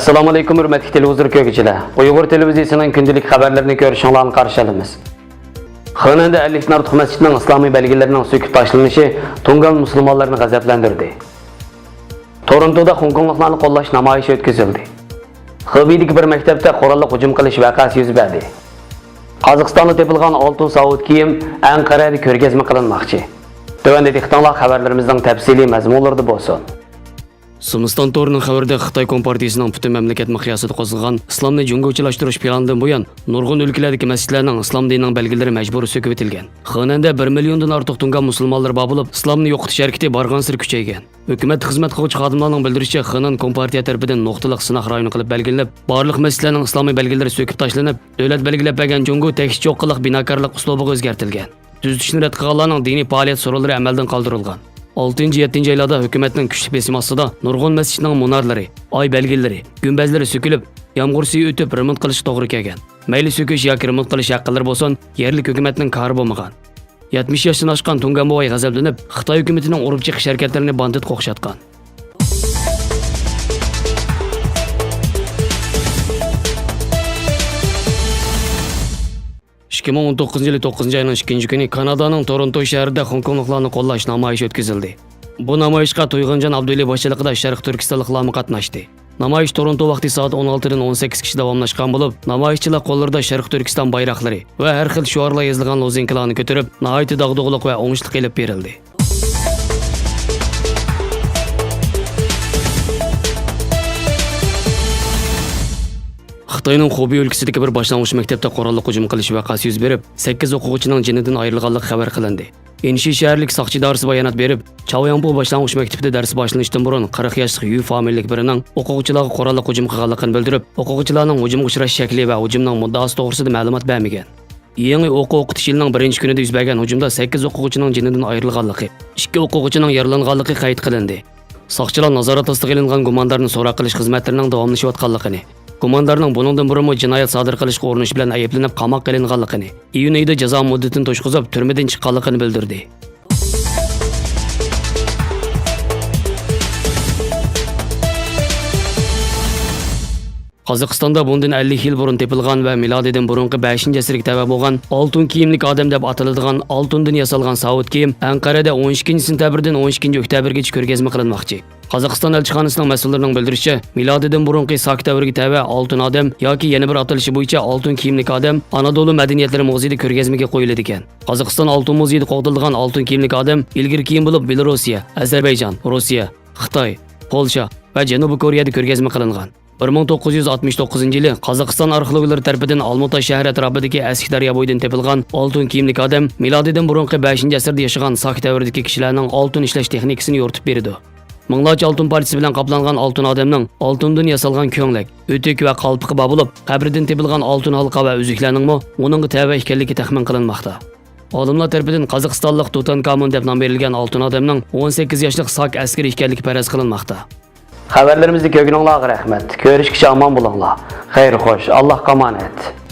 Assalamu alaikum hürmetli televizyon köylüler. Uygur televizyonunun gündelik haberlerini görüşünlerine karşı alımız. Xananda Elif Nar Mescidinin İslami belgelerinin söküp taşlanışı Tungan Müslümanlarını gazaplandırdı. Toronto'da Hong Konglularni qo'llash namoyishi o'tkazildi. Xibidagi bir maktabda qurolli hujum qilish voqeasi yuz berdi. Qozog'istonda topilgan oltin savut kiyim Anqarada ko'rgazma qilinmoqchi. Tövəndə diqqətinizə xəbərlərimizdən təfsili məzmunlarda bolsun. Sumiston to'rining xabarida Xitoy Kompartiyasining butun mamlakat miqyosida qo'zg'algan islomni jungovchilashtirish planidan buyon nurg'un o'lkalardagi masjidlarning islom dinining belgilari majburiy sökib etilgan. Xonanda 1 milliondan ortiq tungan musulmonlar bor bo'lib, islomni yo'qotish harakati bargan sir kuchaygan. Hukumat xizmat qiluvchi xodimlarning bildirishicha, Xonan Kompartiya tarafidan nuqtaliq sinoq rayoni qilib belgilab, barliq masjidlarning islomiy belgilari sökib tashlanib, davlat belgilab bergan jungo tekis cho'qqiliq binokorlik uslubiga o'zgartirilgan. Tuzitishni rad qilganlarning diniy faoliyat so'rovlari amaldan qoldirilgan. 6-7 aylarda hukumatning kuchli besimi ostida nurg'un masjidning munarlari, oy belgilari, gumbazlari sökilib, yomg'ir suvi o'tib remont qilish to'g'ri kelgan. Mayli sökish yoki remont qilish haqqilari bo'lsin, yerlik hukumatning kori bo'lmagan. 70 yoshdan oshgan Tungan boy g'azablanib, Xitoy hukumatining urib chiqish harakatlarini bandit qo'xshatgan. Kim 19 yılı 9 ayının 2. günü Kanada'nın Toronto şehrinde Hong Konglularni qo'llash namoyishi o'tkazildi. Bu namoyishga To'yganjon Abdulla boshchiligida Sharq Turkistonliklar qatnashdi. Namoyish Toronto vaqti soat 16 dan 18 kishi davomlashgan bo'lib, namoyishchilar qo'llarida Sharq Turkiston bayroqlari va har xil shiorlar yozilgan lozinkalarni ko'tarib, nihoyat dag'dug'liq va o'ngishli qilib berildi. Xitoyning Xubey өлkəsidəki bir başlanğıç məktəbdə qurolli hujum qilish vaqasi yuz berib, 8 o'quvchining jinidan ayrilganligi xabar qilindi. Enişi shaharlik soqchi idorasi bayonot berib, Chaoyangbu başlanğıç məktəbida dars boshlanishdan burun 40 yoshli Yu familiyalik birining o'quvchilarga qurolli hujum qilganligini bildirib, o'quvchilarning hujumga uchrash shakli va hujumning muddaosi to'g'risida ma'lumot bermagan. Yangi o'quv-o'qitish yilining 1-kunida yuz bergan hujumda 8 o'quvchining jinidan ayrilganligi, 2 o'quvchining yaralanganligi qayd qilindi. Soqchilar nazorat ostiga ilingan gumondarni so'roq qilish xizmatlarining davomlashayotganligini, Komandarning buningdan burun jinoyat sodir qilishga urinish bilan ayblanib qamoqqa ilinganligini, iyun oyida jazo muddatini to'shqizib turmadan chiqqanligini bildirdi. Qozog'istonda bundan 50 yil burun tepilgan va milodidan burungi 5-asrga tava bo'lgan oltin kiyimlik odam deb ataladigan oltindan yasalgan savut kiyim Anqarada 12-sentabrdan 12-oktyabrgacha ko'rgazma qilinmoqchi. Qozog'iston elchixonasining mas'ullarining bildirishicha, milodidan burungi sak davrga tava oltin odam yoki yana bir atalishi bo'yicha oltin kiyimlik odam Anadolu madaniyatlari muzeyida ko'rgazmaga qo'yiladi ekan. Qozog'iston oltin muzeyida qo'yilgan oltin kiyimlik odam ilgari kiyim bo'lib Belorussiya, Ozarbayjon, Rossiya, Xitoy, Polsha va Janubiy Koreyada ko'rgazma qilingan. 1969 yılı Qozog'iston arxeologlar tarafidan Almuta shahri atrofidagi Eski daryo bo'yidan topilgan oltin kiyimlik odam milodidan burungi 5-asrda yashagan sak davridagi kishilarning oltin ishlash texnikasini yoritib berdi. Minglarcha oltin partiyasi bilan qoplangan oltin odamning oltindan yasalgan ko'nglik, o'tik va qalpiqi bor bo'lib, qabridan topilgan oltin halqa va uzuklarning uning tava ekanligi taxmin qilinmoqda. Olimlar tarafidan Qozog'istonlik Tutankamon deb nom berilgan oltin odamning 18 yoshli sak askari ekanligi faraz qilinmoqda. Xəbərlərimizi görgününizə rəhmət. Görüşkücə aman bulunlar. Xeyr xoş. Allah qaman et.